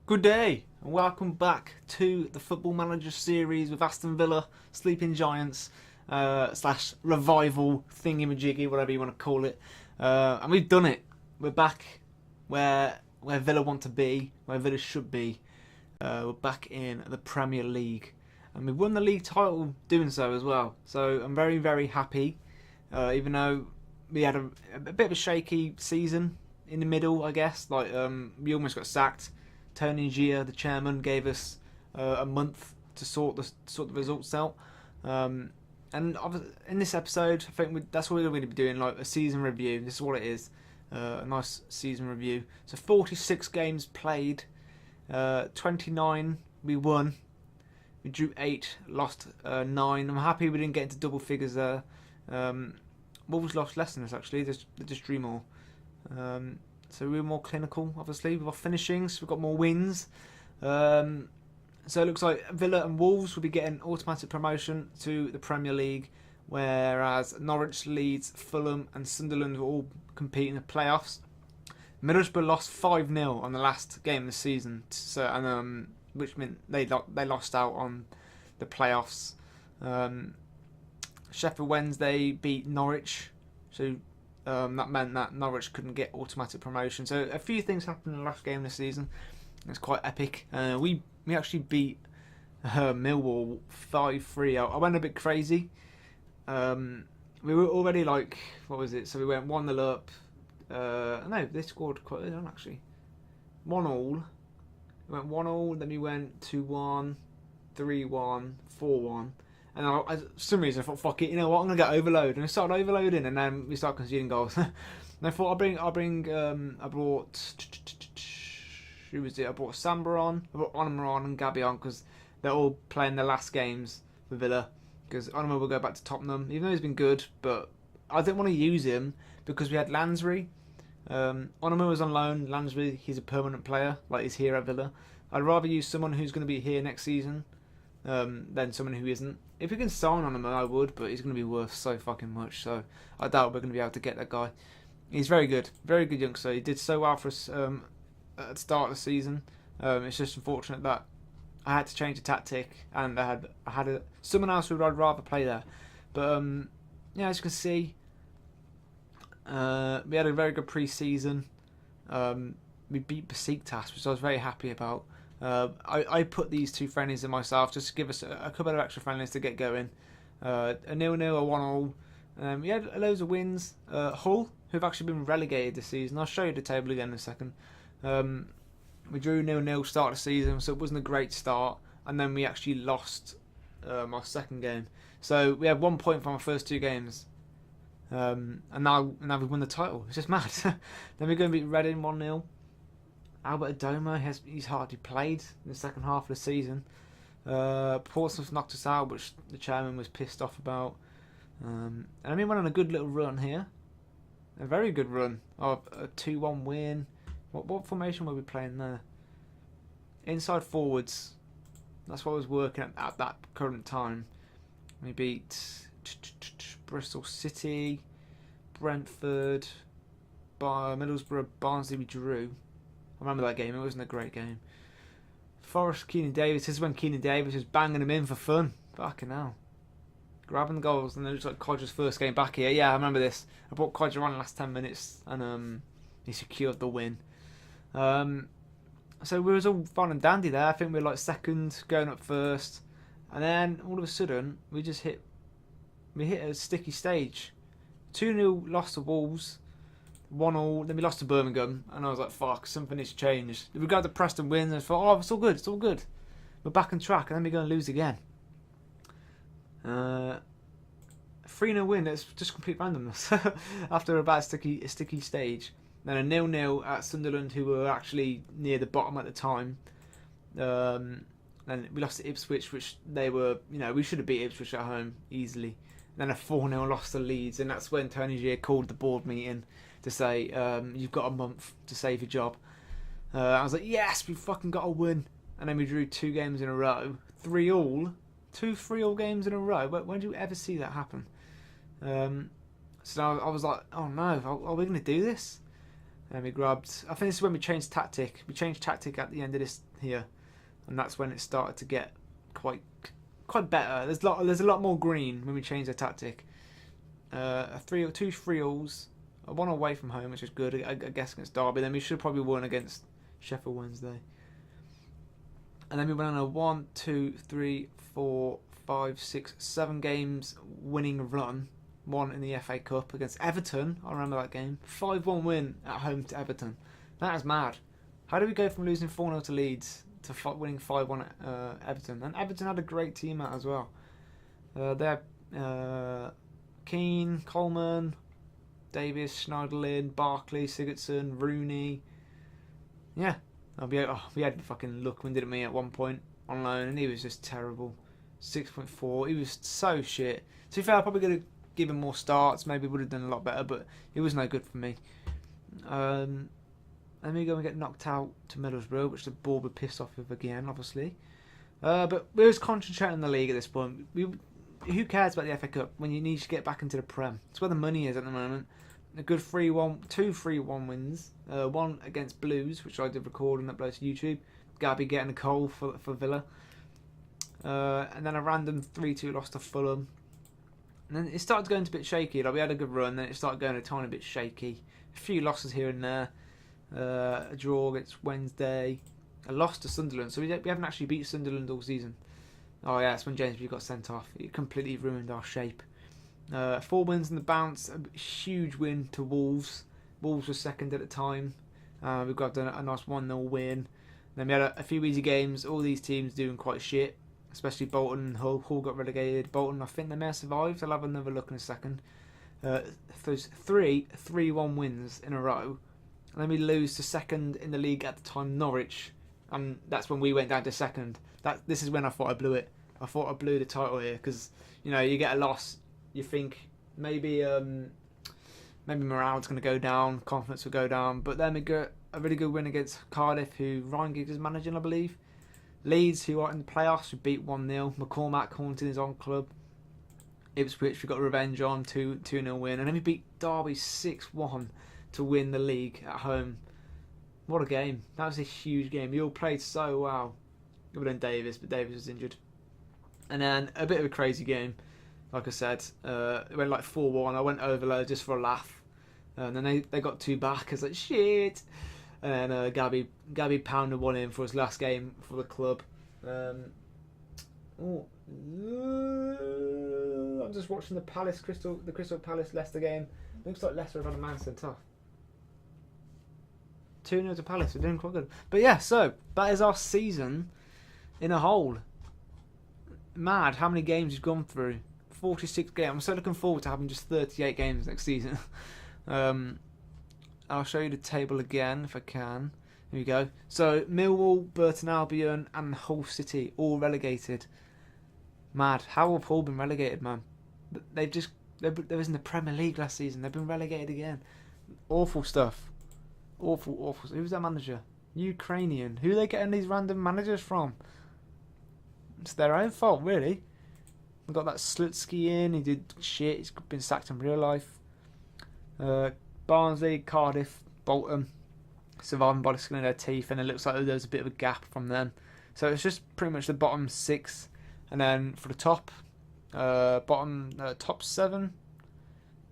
Good day and welcome back to the Football Manager series with Aston Villa, Sleeping Giants, slash revival thingy-majiggy, whatever you want to call it. And we've done it. We're back where Villa want to be, where Villa should be. We're back in the Premier League. And we've won the league title doing so as well. So I'm very, very happy. Even though we had a bit of a shaky season in the middle, I guess. We almost got sacked. Tony Gia, the chairman, gave us a month to sort the results out. And in this episode, I think that's what we're going to be doing, like a season review. This is what it is, a nice season review. So 46 games played, 29 we won. We drew 8, lost 9. I'm happy we didn't get into double figures there. Wolves lost less than us actually. They just drew more. So we were more clinical, obviously, with our finishings. We've got more wins. So it looks like Villa and Wolves will be getting automatic promotion to the Premier League, whereas Norwich, Leeds, Fulham and Sunderland will all compete in the playoffs. Middlesbrough lost 5-0 on the last game of the season, which meant they lost out on the playoffs. Sheffield Wednesday beat Norwich, so that meant that Norwich couldn't get automatic promotion. So a few things happened in the last game of the season. It's quite epic. We actually beat Millwall 5-3. I went a bit crazy. We were already what was it? So we went 1-0 up. No, they scored quite early on actually. 1-1. We went 1-1, then we went 2-1, 3-1, 4-1. And for some reason I thought, fuck it, you know what, I'm gonna get overload, and I started overloading, and then we started conceding goals. And I thought I brought who was it? I brought Samba on, I brought Onama on and Gabby on because they're all playing their last games for Villa. Because Onama will go back to Tottenham, even though he's been good, but I didn't want to use him because we had Lansbury. Onama was on loan. Lansbury, he's a permanent player, like he's here at Villa. I'd rather use someone who's going to be here next season than someone who isn't. If we can sign on him, I would, but he's going to be worth so fucking much, so I doubt we're going to be able to get that guy. He's very good youngster. He did so well for us at the start of the season. It's just unfortunate that I had to change the tactic, and I had someone else who I'd rather play there. But yeah, as you can see, we had a very good pre-season. We beat Besiktas, which I was very happy about. I put these two friendlies in myself just to give us a couple of extra friendlies to get going. A 0-0, a 1-1. We had loads of wins. Hull, who've actually been relegated this season. I'll show you the table again in a second. We drew 0-0 start of the season, so it wasn't a great start. And then we actually lost our second game. So we had 1 point from our first 2 games. And now we've won the title. It's just mad. Then we're going to beat Reading 1-0. Albert Adoma, he's hardly played in the second half of the season. Portsmouth knocked us out, which the chairman was pissed off about. And I mean, went on a good little run here. A very good run of a 2-1 win. What formation were we playing there? Inside forwards. That's what I was working at that current time. We beat Bristol City, Brentford, Middlesbrough, Barnsley we drew. I remember that game, it wasn't a great game. Forest, Keenan Davis, this is when Keenan Davis was banging them in for fun. Fucking hell. Grabbing the goals, and it looks like Codger's first game back here. Yeah, I remember this. I brought Codger on the last 10 minutes, and he secured the win. So we was all fun and dandy there. I think we were like second, going up first. And then, all of a sudden, we hit a sticky stage. 2-0 loss to Wolves. 1-1, then we lost to Birmingham, and I was like, fuck, something has changed. We got the Preston win, and I thought, oh, it's all good. We're back on track, and then we're going to lose again. 3-0 win, it's just complete randomness. After a bad sticky stage. Then a 0-0 at Sunderland, who were actually near the bottom at the time. Then we lost to Ipswich, which they were, we should have beat Ipswich at home easily. Then a 4-0 loss to Leeds, and that's when Tony Gia called the board meeting to say, you've got a month to save your job. I was like, yes, we fucking got a win. And then we drew 2 games in a row. 3-3 games in a row. When do you ever see that happen? So I was like, oh no, are we going to do this? And we grabbed. I think this is when we changed tactic. We changed tactic at the end of this here, and that's when it started to get quite better. There's a lot more green when we changed the tactic. Two 3-alls, one away from home, which is good. I guess against Derby. Then we should probably won against Sheffield Wednesday. And then we went on a 1, 2, 3, 4, 5, 6, 7 games winning run. One in the FA Cup against Everton. I remember that game. 5-1 win at home to Everton. That is mad. How do we go from losing 4-0 to Leeds to winning 5-1 at Everton? And Everton had a great team out as well. They had Keane, Coleman, Davis, Schneiderlin, Barkley, Sigurdsson, Rooney. Yeah. We had fucking Lookman, didn't we, at one point on loan, and he was just terrible. 6.4. He was so shit. To be fair, I probably could have given more starts. Maybe would have done a lot better, but it was no good for me. Then we go and get knocked out to Middlesbrough, which the board would piss off with again, obviously. But we was concentrating on the league at this point. Who cares about the FA Cup when you need to get back into the Prem? It's where the money is at the moment. A good 3-1, 2 3-1 wins. One against Blues, which I did record and upload to YouTube. Gabby getting a goal for Villa. And then a random 3-2 loss to Fulham. And then it started going a bit shaky. Like we had a good run, then it started going a tiny bit shaky. A few losses here and there. A draw against Wednesday. A loss to Sunderland. So we haven't actually beat Sunderland all season. Oh yeah, that's when James got sent off. It completely ruined our shape. 4 wins in the bounce. A huge win to Wolves. Wolves were second at the time. We've got a nice 1-0 win. Then we had a few easy games. All these teams doing quite shit. Especially Bolton and Hull. Hull got relegated. Bolton, I think they may have survived. I'll have another look in a second. There's 3-1 wins in a row. And then we lose to second in the league at the time, Norwich. And that's when we went down to second. This is when I thought I blew it. I thought I blew the title here. Because, you get a loss. You think maybe morale's going to go down. Confidence will go down. But then we got a really good win against Cardiff, who Ryan Giggs is managing, I believe. Leeds, who are in the playoffs, we beat 1-0. McCormack haunting his own club. Ipswich, we got revenge on 2-0 win. And then we beat Derby 6-1 to win the league at home. What a game. That was a huge game. We all played so well. Other than Davis, but Davis was injured. And then a bit of a crazy game. Like I said, it went like 4-1. I went overload just for a laugh. And then they got 2 back. I was like, shit. And then Gabby pounded 1 in for his last game for the club. I'm just watching the Crystal Palace Leicester game. Looks like Leicester have had a man sent off. 2-0 to Palace. We're doing quite good. But yeah, so that is our season in a whole. Mad how many games you've gone through. 46 games. I'm so looking forward to having just 38 games next season. I'll show you the table again if I can. Here we go. So Millwall, Burton Albion and Hull City all relegated. Mad. How have Hull been relegated, man? They was in the Premier League last season. They've been relegated again. Awful stuff. Awful. Who's their manager? Ukrainian. Who are they getting these random managers from? It's their own fault, really. We've got that Slutsky in. He did shit. He's been sacked in real life. Barnsley, Cardiff, Bolton, surviving by the skin of their teeth, and it looks like there's a bit of a gap from them. So it's just pretty much the bottom 6, and then for the top 7,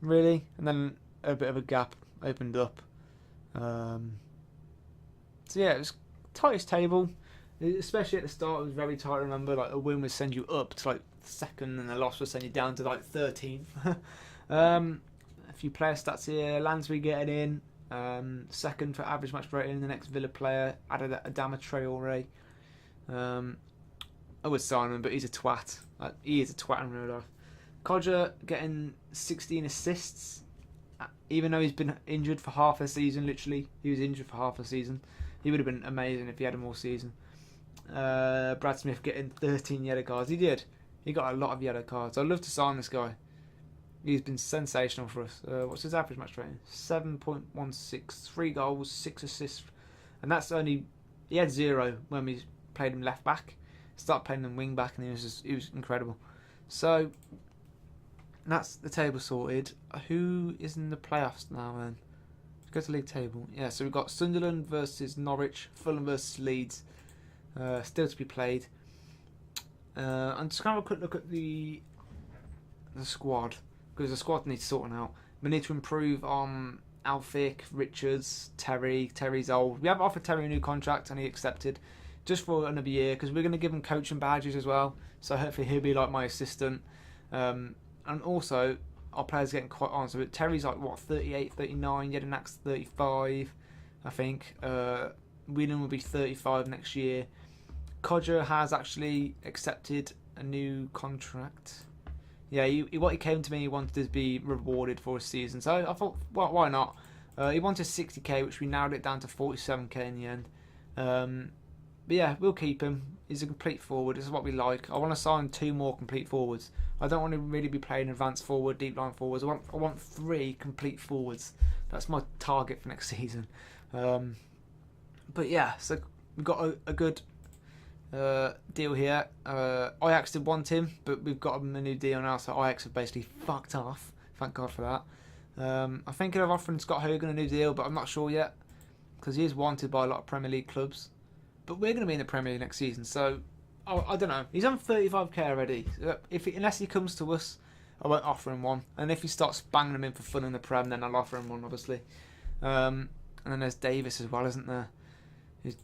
really, and then a bit of a gap opened up. So yeah, it was tightest table, especially at the start. It was very tight. I remember, like a win would send you up to like 2nd, and a loss would send you down to like 13th. A few player stats here. Lansbury getting in 2nd for average match rating. The next Villa player added Adama Traore. I would sign him, but he's a twat. He is a twat in real life. Codger getting 16 assists, even though he's been injured for half a season. Literally, he was injured for half a season. He would have been amazing if he had a more season. Brad Smith getting 13 yellow cards. He did. He got a lot of yellow cards. I'd love to sign this guy. He's been sensational for us. What's his average match rating? 7.16. 3 goals, 6 assists. And that's only... He had 0 when we played him left back. Started playing him wing back, and he was incredible. So, that's the table sorted. Who is in the playoffs now, then? Go to league table. Yeah, so we've got Sunderland versus Norwich, Fulham versus Leeds, still to be played. I'm just going to have a quick look at the squad, because the squad needs sorting out. We need to improve on Alfick, Richards, Terry. Terry's old. We have offered Terry a new contract and he accepted, just for another year, because we're going to give him coaching badges as well. So hopefully he'll be like my assistant. And also, our players are getting quite on. So Terry's like, what, 38, 39, Jedinak's 35, I think. Whelan will be 35 next year. Codger has actually accepted a new contract. Yeah, what he came to me, he wanted to be rewarded for his season. So I thought, well, why not? He wanted 60k, which we narrowed it down to 47k in the end. But yeah, we'll keep him. He's a complete forward. This is what we like. I want to sign 2 more complete forwards. I don't want to really be playing advanced forward, deep line forwards. I want 3 complete forwards. That's my target for next season. But yeah, so we've got a good deal here. Ajax did want him, but we've got him a new deal now, so Ajax have basically fucked off. Thank God for that. I'm thinking of offering Scott Hogan a new deal, but I'm not sure yet, because he is wanted by a lot of Premier League clubs. But we're going to be in the Premier League next season, so I don't know. He's on 35k already. Unless he comes to us, I won't offer him one. And if he starts banging him in for fun in the Prem, then I'll offer him one, obviously. And then there's Davis as well, isn't there?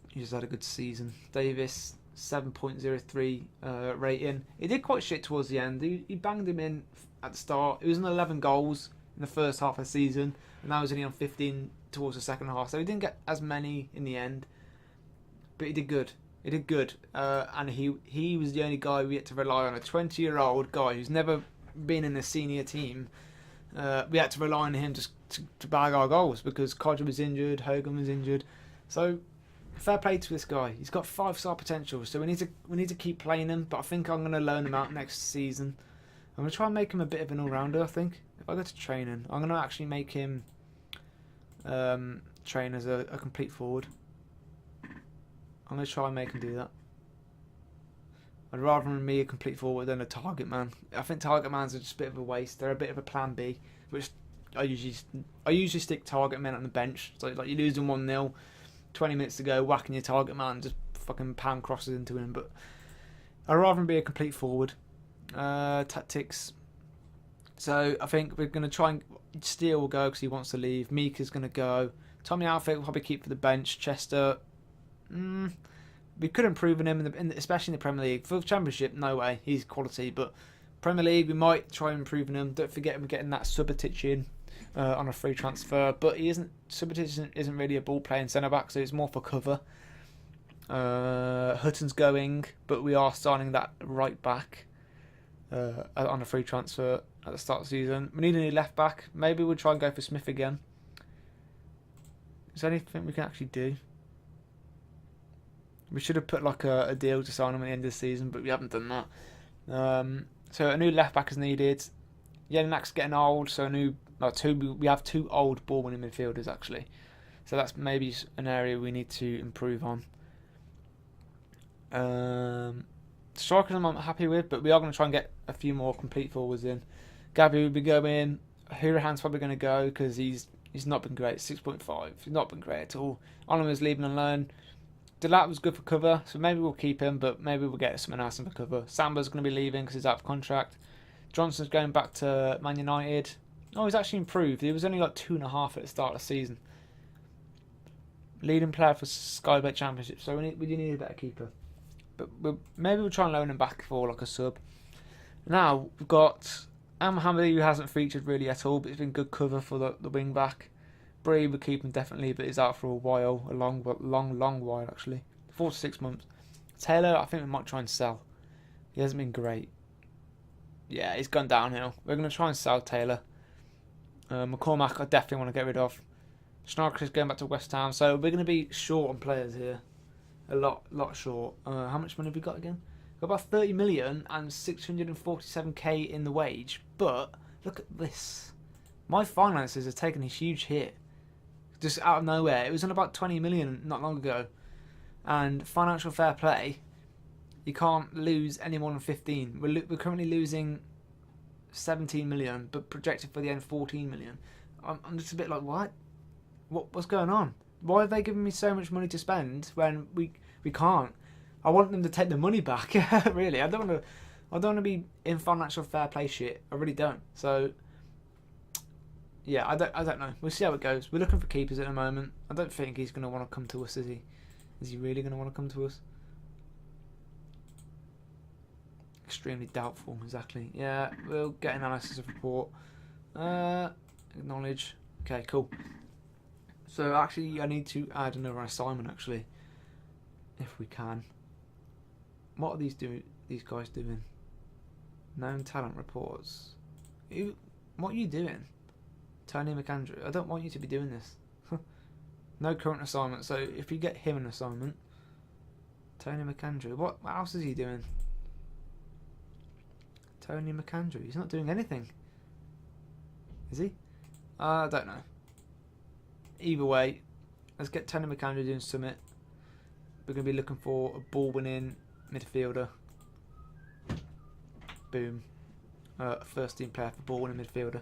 He's had a good season. Davis, 7.03 rating. He did quite shit towards the end. He banged him in at the start. He was on 11 goals in the first half of the season, and now he's only on 15 towards the second half. So he didn't get as many in the end, but he did good. He did good, and he was the only guy we had to rely on. A 20-year-old guy who's never been in a senior team. We had to rely on him to bag our goals, because Codger was injured, Hogan was injured. So fair play to this guy. He's got 5-star potential, so we need to keep playing him. But I think I'm going to loan him out next season. I'm going to try and make him a bit of an all-rounder, I think. If I go to training, I'm going to actually make him train as a complete forward. I'm going to try and make him do that. I'd rather me a complete forward than a target man. I think target mans are just a bit of a waste. They're a bit of a plan B, which I usually stick target men on the bench. So like you're losing 1-0, 20 minutes to go, whacking your target man, just fucking pound crosses into him. But I'd rather be a complete forward. Tactics. So I think we're going to try and Steele will go because he wants to leave. Mika's going to go. Tommy Alfred will probably keep for the bench. Chester. We could improve on him, especially in the Premier League. For the Championship, no way. He's quality. But Premier League, we might try improving him. Don't forget we're getting that Subotic in on a free transfer. But Subotic isn't really a ball-playing centre-back, so it's more for cover. Hutton's going, but we are signing that right back on a free transfer at the start of the season. We need a new left-back. Maybe we'll try and go for Smith again. Is there anything we can actually do? We should have put like a deal to sign him at the end of the season, but we haven't done that. So a new left back is needed. Jelinak's getting old, so we have 2 old ball winning midfielders actually. So that's maybe an area we need to improve on. Strikers I'm not happy with, but we are going to try and get a few more complete forwards in. Gabby will be going. Hurahan's probably going to go because he's not been great. 6.5. He's not been great at all. Oliver's leaving on loan. Delat was good for cover, so maybe we'll keep him, but maybe we'll get someone else in for cover. Samba's going to be leaving because he's out of contract. Johnson's going back to Man United. Oh, he's actually improved. He was only like 2.5 at the start of the season. Leading player for Skybet Championship, so we do need a better keeper. But maybe we'll try and loan him back for like a sub. Now we've got Mohammed, who hasn't featured really at all, but he's been good cover for the wing back. Bree would keep him definitely, but he's out for a while, a long while actually, 4 to 6 months. Taylor, I think we might try and sell. He hasn't been great. Yeah, he's gone downhill. We're going to try and sell Taylor. McCormack, I definitely want to get rid of. Schnarker is going back to West Ham, so we're going to be short on players here. A lot short. How much money have we got again? We've got about 30 million and 647k in the wage. But look at this. My finances have taken a huge hit. Just out of nowhere. It was on about 20 million not long ago. And financial fair play, you can't lose any more than 15. We're currently losing 17 million, but projected for the end 14 million. I'm just a bit like, what? What's going on? Why are they giving me so much money to spend when we can't? I want them to take the money back. Really, I don't want to be in financial fair play shit. I really don't. So yeah, I don't know. We'll see how it goes. We're looking for keepers at the moment. I don't think he's going to want to come to us, is he? Is he really going to want to come to us? Extremely doubtful, exactly. Yeah, we'll get analysis of report. Acknowledge. Okay, cool. So actually, I need to add another assignment, actually, if we can. What are these guys doing? Known talent reports. What are you doing? Tony McAndrew. I don't want you to be doing this. No current assignment. So if you get him an assignment, Tony McAndrew. What else is he doing? Tony McAndrew. He's not doing anything. Is he? I don't know. Either way, let's get Tony McAndrew doing summit. We're going to be looking for a ball-winning midfielder. Boom. First team player for ball-winning midfielder.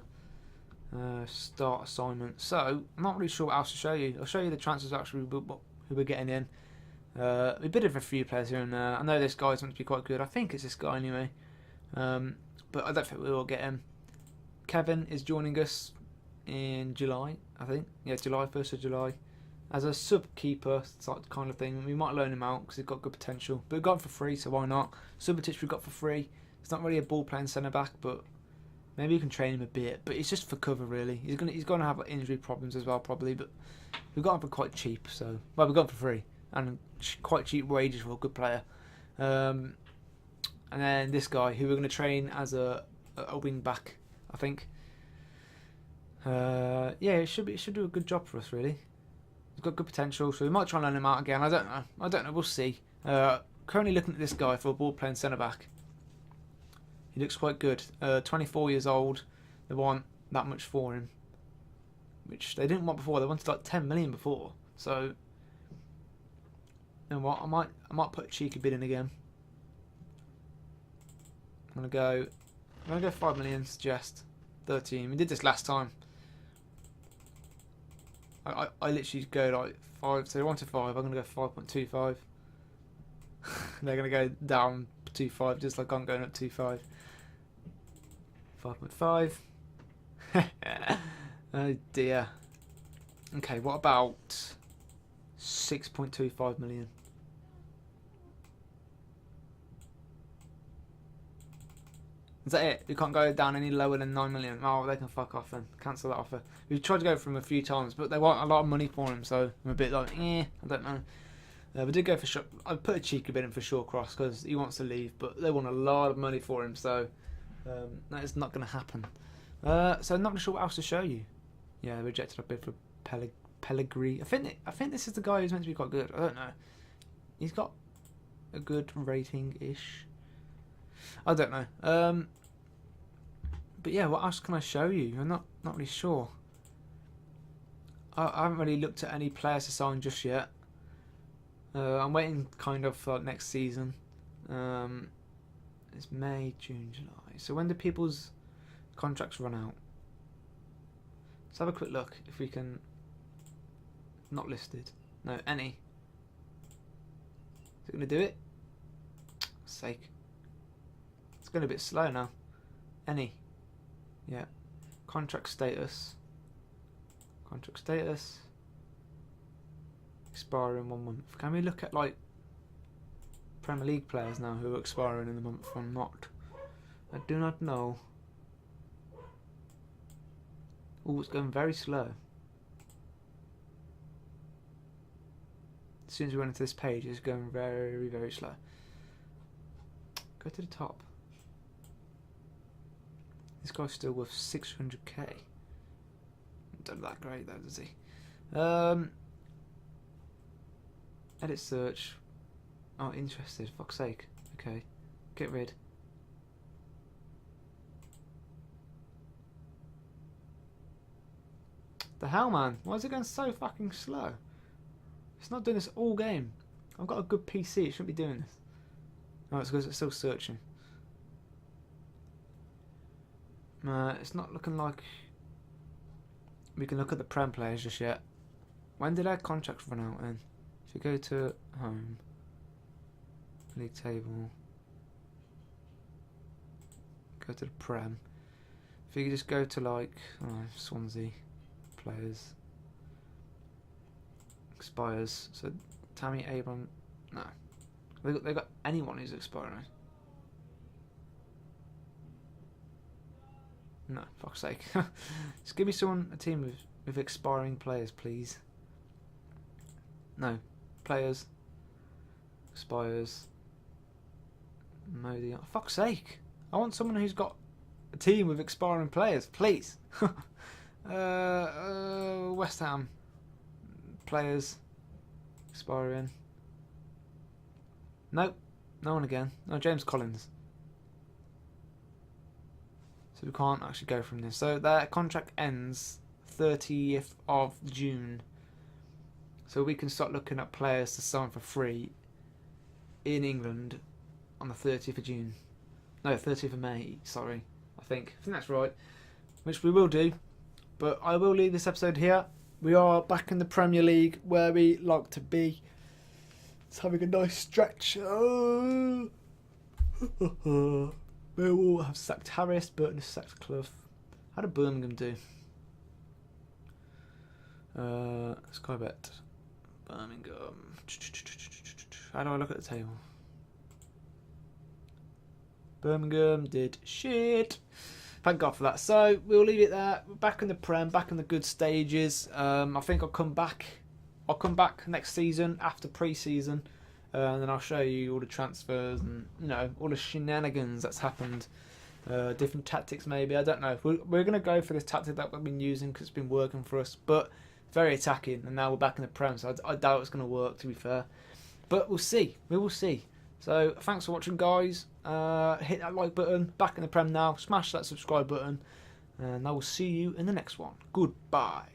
Start assignment. So, I'm not really sure what else to show you. I'll show you the transfers actually who we're getting in. We bid for a few players here and there. I know this guy's meant to be quite good. I think it's this guy anyway. But I don't think we will get him. Kevin is joining us in July, I think. Yeah, July, 1st of July. As a sub-keeper kind of thing. We might loan him out because he's got good potential. But we got him for free, so why not? Subotic we got for free. It's not really a ball-playing centre-back, but maybe you can train him a bit. But it's just for cover, really. He's gonna have like, injury problems as well, probably. But we got him for quite cheap, so... Well, we got him for free. And quite cheap wages for a good player. And then this guy, who we're going to train as a wing-back, I think. Yeah, it should do a good job for us, really. He's got good potential, so we might try and learn him out again. I don't know. We'll see. Currently looking at this guy for a ball-playing centre-back. He looks quite good. 24 years old. They want that much for him, which they didn't want before. They wanted like 10 million before. So, you know what? I might put a cheeky bid in again. I'm gonna go 5 million. Suggest 13. We did this last time. I literally go like 5, so 1 to 5. I'm gonna go 5.25. They're gonna go down 2.5, just like I'm going up 2.5. 5.5. Oh dear. Okay, what about 6.25 million? Is that it? We can't go down any lower than 9 million. Oh, they can fuck off then. Cancel that offer. We've tried to go for him a few times, but they want a lot of money for him, so I'm a bit like, I don't know. We did go for Shaw. I put a cheeky bid in for Shawcross because he wants to leave, but they want a lot of money for him, so that is not going to happen. So I'm not really sure what else to show you. Yeah, rejected a bid for Pellegrini. I think this is the guy who's meant to be quite good. I don't know. He's got a good rating-ish. I don't know. But yeah, what else can I show you? I'm not really sure. I haven't really looked at any players to sign just yet. I'm waiting kind of for next season. It's May, June, July. So when do people's contracts run out? Let's have a quick look if we can. Not listed. No, any. Is it going to do it? Sake. It's going a bit slow now. Any. Yeah. Contract status. Contract status. Expire in 1 month. Can we look at like Premier League players now who are expiring in the month or not? I do not know. Oh, it's going very slow. As soon as we went into this page, it's going very, very slow. Go to the top. This guy's still worth 600k. Don't look that great though, does he? Edit search. Oh, interested. Fuck's sake. Okay. Get rid. The hell, man? Why is it going so fucking slow? It's not doing this all game. I've got a good PC. It shouldn't be doing this. Oh, it's because it's still searching. It's not looking like we can look at the Prem players just yet. When did our contracts run out then? If you go to home, league table, go to the Prem. If you just go to like Swansea players, expires. So Tammy Abraham, no, they got anyone who's expiring. No, fuck's sake. Just give me a team with expiring players, please. No, players, expires. Modi. Oh, fuck's sake! I want someone who's got a team with expiring players, please. West Ham players expiring. Nope, no one again. No, James Collins. So we can't actually go from this. So their contract ends 30th of June. So we can start looking at players to sign for free in England on the 30th of June. No, 30th of May, sorry. I think that's right. Which we will do. But I will leave this episode here. We are back in the Premier League where we like to be. It's having a nice stretch. Millwall have sacked Harris, Burton has sacked Clough. How did Birmingham do? Sky Bet. Birmingham. How do I look at the table? Birmingham did shit. Thank God for that. So we'll leave it there. We're back in the Prem, back in the good stages. I think I'll come back. I'll come back next season after pre-season. And then I'll show you all the transfers and, you know, all the shenanigans that's happened. Different tactics maybe, I don't know. We're going to go for this tactic that we've been using because it's been working for us. But very attacking, and now we're back in the Prem, so I doubt it's going to work, to be fair. But we'll see. We will see. So thanks for watching, guys. Hit that like button. Back in the Prem now. Smash that subscribe button. And I will see you in the next one. Goodbye.